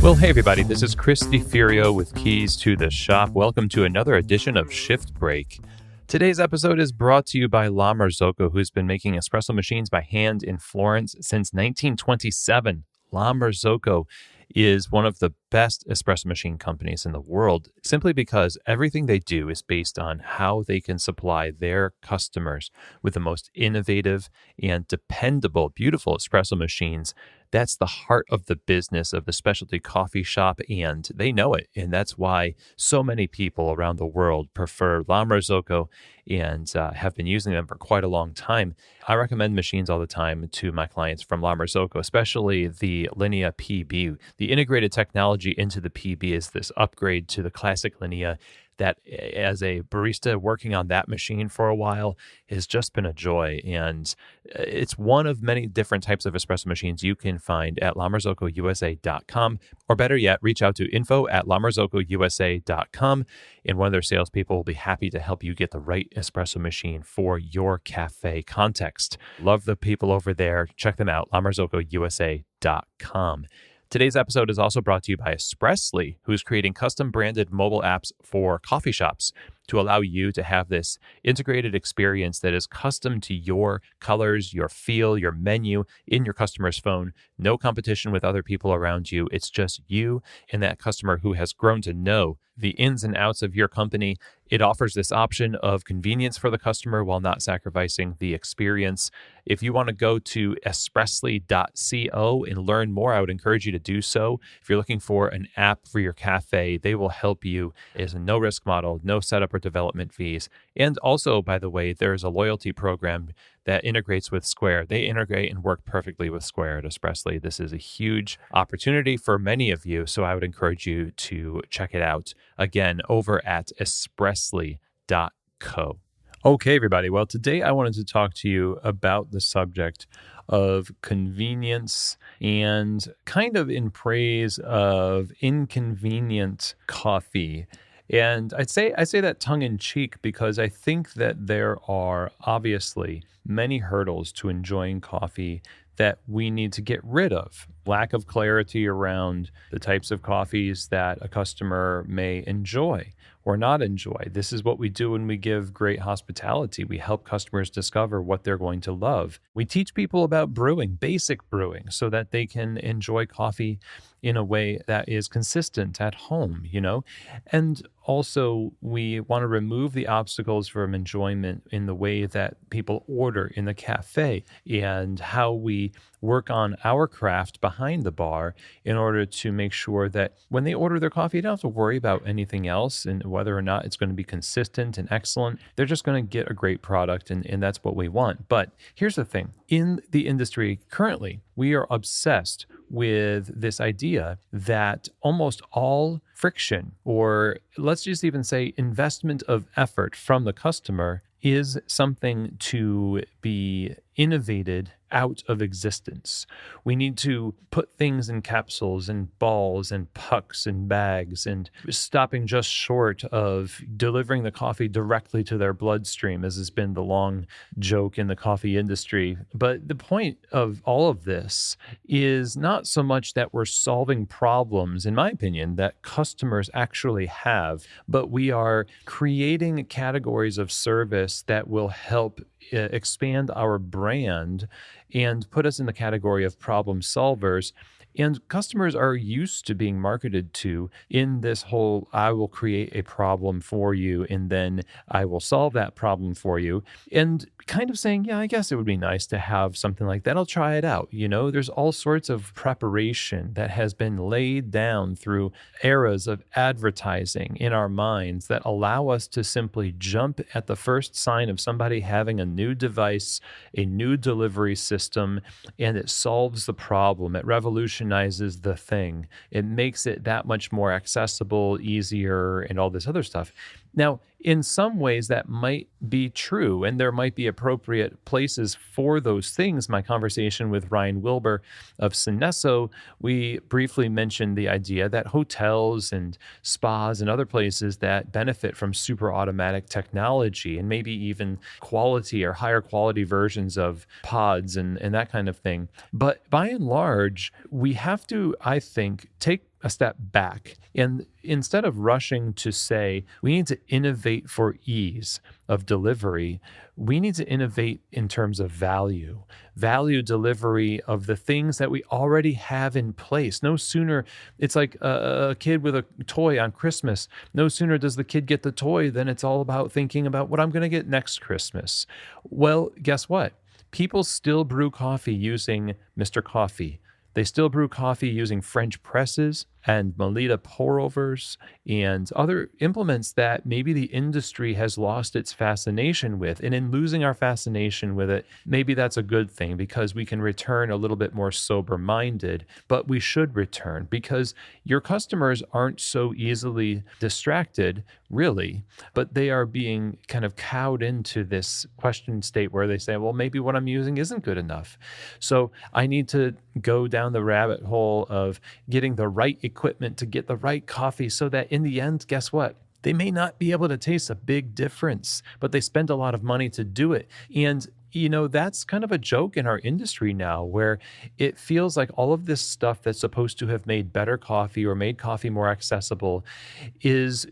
Well, hey everybody, this is Chris DeFurio with Keys to the Shop. Welcome to another edition of Shift Break. Today's episode is brought to you by La Marzocco, who's been making espresso machines by hand in Florence since 1927. La Marzocco is one of the best espresso machine companies in the world, simply because everything they do is based on how they can supply their customers with the most innovative and dependable, beautiful espresso machines. That's the heart of the business of the specialty coffee shop, and they know it. And that's why so many people around the world prefer La Marzocco and have been using them for quite a long time. I recommend machines all the time to my clients from La Marzocco, especially the Linea PB. The integrated technology into the PB is this upgrade to the classic Linea that, as a barista working on that machine for a while, has just been a joy. And it's one of many different types of espresso machines you can find at lamarzocco.usa.com, or better yet, reach out to info@lamarzocco.usa.com, and one of their salespeople will be happy to help you get the right espresso machine for your cafe context. Love the people over there. Check them out, lamarzocco.usa.com. Today's episode is also brought to you by Espressly, who's creating custom branded mobile apps for coffee shops to allow you to have this integrated experience that is custom to your colors, your feel, your menu in your customer's phone. No competition with other people around you. It's just you and that customer who has grown to know the ins and outs of your company. It offers this option of convenience for the customer while not sacrificing the experience. If you want to go to espressly.co and learn more, I would encourage you to do so. If you're looking for an app for your cafe, they will help you. It's a no-risk model, no setup or development fees. And also, by the way, there's a loyalty program that integrates with Square. They integrate and work perfectly with Square at Espressly. This is a huge opportunity for many of you, so I would encourage you to check it out. Again, over at espressly.co. Okay, everybody. Well, today I wanted to talk to you about the subject of convenience and kind of in praise of inconvenient coffee. And I say that tongue in cheek because I think that there are obviously many hurdles to enjoying coffee that we need to get rid of. Lack of clarity around the types of coffees that a customer may enjoy or not enjoy. This is what we do when we give great hospitality. We help customers discover what they're going to love. We teach people about brewing, basic brewing, so that they can enjoy coffee in a way that is consistent at home, And also, we want to remove the obstacles from enjoyment in the way that people order in the cafe and how we work on our craft behind the bar in order to make sure that when they order their coffee, they don't have to worry about anything else and whether or not it's going to be consistent and excellent. They're just going to get a great product, and that's what we want. But here's the thing. In the industry currently, we are obsessed with this idea that almost all friction, or let's just even say investment of effort from the customer, is something to be innovated out of existence. We need to put things in capsules and balls and pucks and bags, and stopping just short of delivering the coffee directly to their bloodstream, as has been the long joke in the coffee industry. But the point of all of this is not so much that we're solving problems, in my opinion, that customers actually have, but we are creating categories of service that will help expand our brand and put us in the category of problem solvers. And customers are used to being marketed to in this whole, I will create a problem for you and then I will solve that problem for you. And kind of saying, yeah, I guess it would be nice to have something like that. I'll try it out. There's all sorts of preparation that has been laid down through eras of advertising in our minds that allow us to simply jump at the first sign of somebody having a new device, a new delivery system, and it solves the problem. It revolutionizes the thing. It makes it that much more accessible, easier, and all this other stuff. Now, in some ways that might be true, and there might be appropriate places for those things. My conversation with Ryan Wilbur of Synesso, we briefly mentioned the idea that hotels and spas and other places that benefit from super automatic technology and maybe even quality or higher quality versions of pods and that kind of thing. But by and large, we have to, I think, take a step back. And instead of rushing to say, we need to innovate for ease of delivery, we need to innovate in terms of value delivery of the things that we already have in place. No sooner, it's like a kid with a toy on Christmas. No sooner does the kid get the toy than it's all about thinking about what I'm going to get next Christmas. Well, guess what? People still brew coffee using Mr. Coffee. They still brew coffee using French presses and Melita pour overs and other implements that maybe the industry has lost its fascination with. And in losing our fascination with it, maybe that's a good thing because we can return a little bit more sober minded, but we should return because your customers aren't so easily distracted, really, but they are being kind of cowed into this question state where they say, well, maybe what I'm using isn't good enough. So I need to go down the rabbit hole of getting the right equipment to get the right coffee so that in the end, guess what? They may not be able to taste a big difference, but they spend a lot of money to do it. And that's kind of a joke in our industry now where it feels like all of this stuff that's supposed to have made better coffee or made coffee more accessible is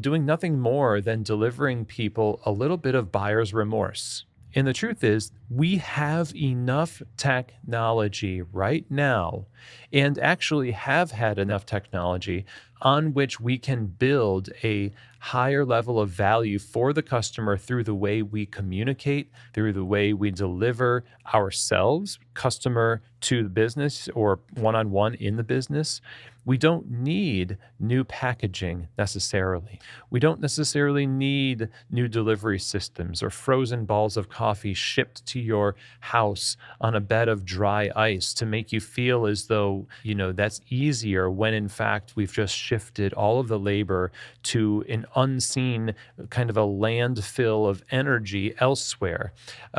doing nothing more than delivering people a little bit of buyer's remorse. And the truth is, we have enough technology right now, and actually have had enough technology on which we can build a higher level of value for the customer through the way we communicate, through the way we deliver ourselves, customer to the business or one-on-one in the business. We don't need new packaging necessarily. We don't necessarily need new delivery systems or frozen balls of coffee shipped to your house on a bed of dry ice to make you feel as though, that's easier when in fact we've just shifted all of the labor to an unseen kind of a landfill of energy elsewhere.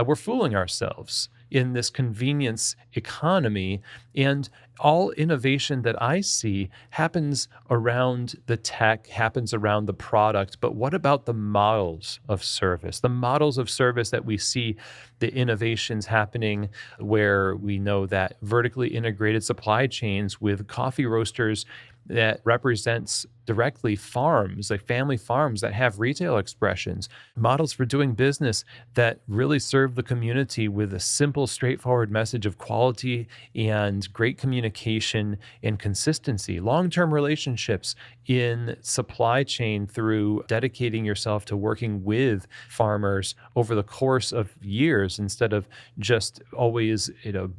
We're fooling ourselves in this convenience economy. And all innovation that I see happens around the tech, happens around the product. But what about the models of service? The models of service that we see, the innovations happening where we know that vertically integrated supply chains with coffee roasters that represents directly farms, like family farms that have retail expressions, models for doing business that really serve the community with a simple, straightforward message of quality and great communication and consistency, long-term relationships in supply chain through dedicating yourself to working with farmers over the course of years instead of just always,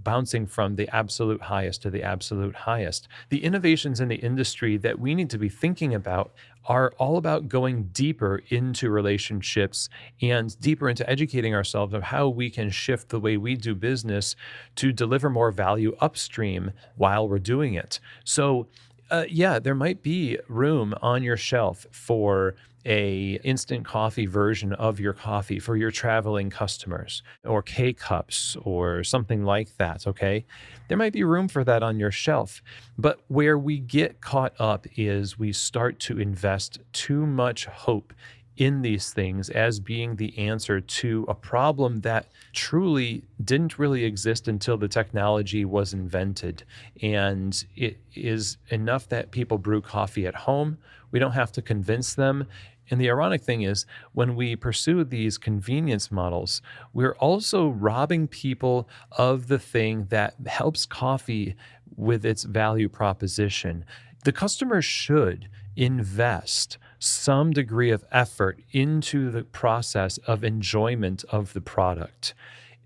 bouncing from the absolute highest to the absolute highest. The innovations in the industry that we need to be thinking about are all about going deeper into relationships and deeper into educating ourselves of how we can shift the way we do business to deliver more value upstream while we're doing it. So, there might be room on your shelf for a instant coffee version of your coffee for your traveling customers or K-cups or something like that, okay? There might be room for that on your shelf. But where we get caught up is we start to invest too much hope in these things as being the answer to a problem that truly didn't really exist until the technology was invented. And it is enough that people brew coffee at home. We don't have to convince them. And the ironic thing is, when we pursue these convenience models, we're also robbing people of the thing that helps coffee with its value proposition. The customer should invest some degree of effort into the process of enjoyment of the product.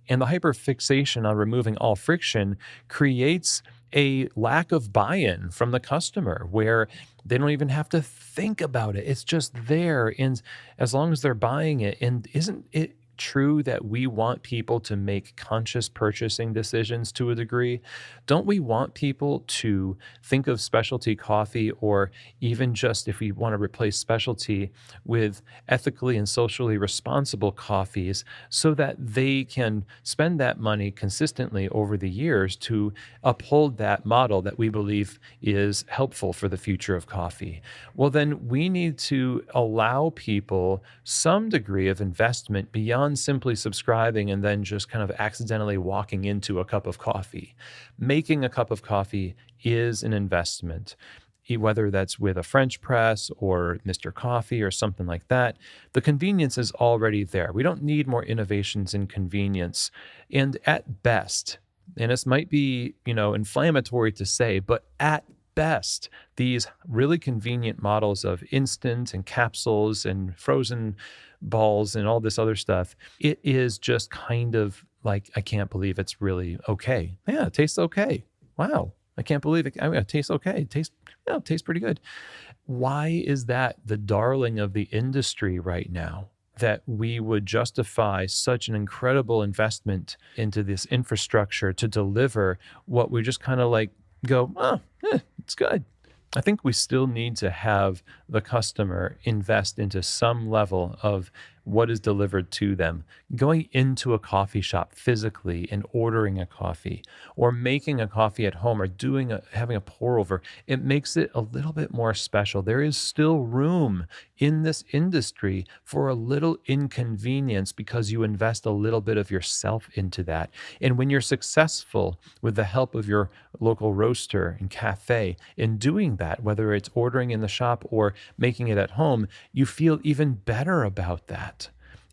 And the hyperfixation on removing all friction creates a lack of buy-in from the customer where they don't even have to think about it. It's just there. And as long as they're buying it, and isn't it true that we want people to make conscious purchasing decisions to a degree? Don't we want people to think of specialty coffee, or even just if we want to replace specialty with ethically and socially responsible coffees so that they can spend that money consistently over the years to uphold that model that we believe is helpful for the future of coffee? Well, then we need to allow people some degree of investment beyond simply subscribing and then just kind of accidentally walking into a cup of coffee. Making a cup of coffee is an investment. whether that's with a French press or Mr. Coffee or something like that. The convenience is already there. We don't need more innovations in convenience. And at best, and this might be, inflammatory to say, but at best, these really convenient models of instant and capsules and frozen balls and all this other stuff, it is just kind of like, I can't believe it's really okay. Yeah, it tastes okay. Wow. I can't believe it. I mean, it tastes okay. It tastes pretty good. Why is that the darling of the industry right now? That we would justify such an incredible investment into this infrastructure to deliver what we just kind of like go, it's good. I think we still need to have the customer invest into some level of what is delivered to them. Going into a coffee shop physically and ordering a coffee or making a coffee at home or having a pour over, it makes it a little bit more special. There is still room in this industry for a little inconvenience because you invest a little bit of yourself into that. And when you're successful with the help of your local roaster and cafe in doing that, whether it's ordering in the shop or making it at home, you feel even better about that.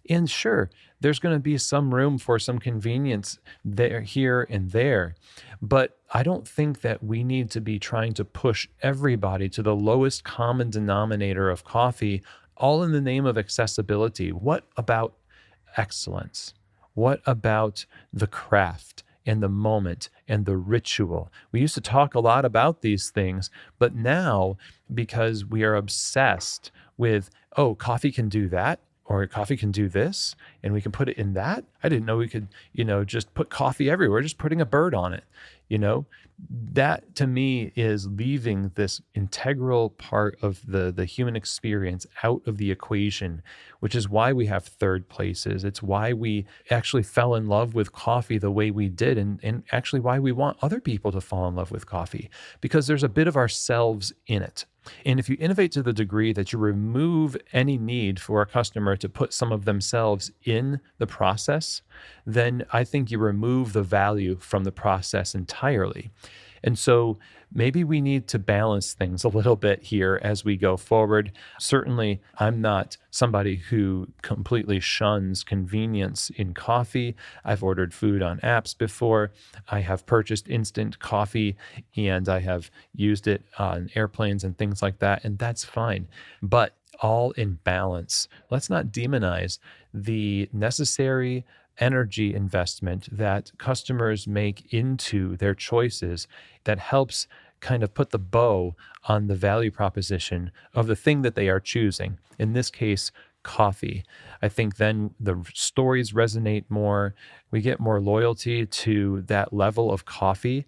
And sure, there's going to be some room for some convenience there, here, and there. But I don't think that we need to be trying to push everybody to the lowest common denominator of coffee, all in the name of accessibility. What about excellence? What about the craft and the moment and the ritual? We used to talk a lot about these things, but now, because we are obsessed with, coffee can do that, or coffee can do this, and we can put it in that. I didn't know we could, just put coffee everywhere, just putting a bird on it. That to me is leaving this integral part of the human experience out of the equation, which is why we have third places. It's why we actually fell in love with coffee the way we did, and actually why we want other people to fall in love with coffee, because there's a bit of ourselves in it. And if you innovate to the degree that you remove any need for a customer to put some of themselves in the process, then I think you remove the value from the process entirely. And so maybe we need to balance things a little bit here as we go forward. Certainly, I'm not somebody who completely shuns convenience in coffee. I've ordered food on apps before. I have purchased instant coffee and I have used it on airplanes and things like that, and that's fine. But all in balance. Let's not demonize the necessary energy investment that customers make into their choices that helps kind of put the bow on the value proposition of the thing that they are choosing. In this case, coffee. I think then the stories resonate more. We get more loyalty to that level of coffee.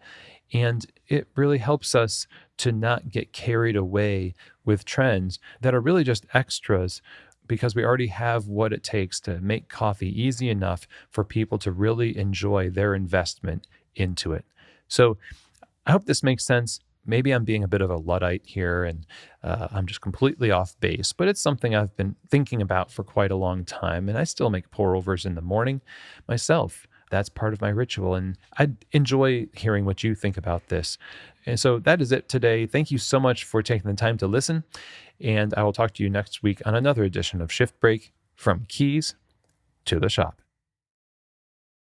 And it really helps us to not get carried away with trends that are really just extras, because we already have what it takes to make coffee easy enough for people to really enjoy their investment into it. So I hope this makes sense. Maybe I'm being a bit of a Luddite here and I'm just completely off base, but it's something I've been thinking about for quite a long time. And I still make pour-overs in the morning myself. That's part of my ritual. And I enjoy hearing what you think about this. And so that is it today. Thank you so much for taking the time to listen. And I will talk to you next week on another edition of Shift Break, from keys to the shop.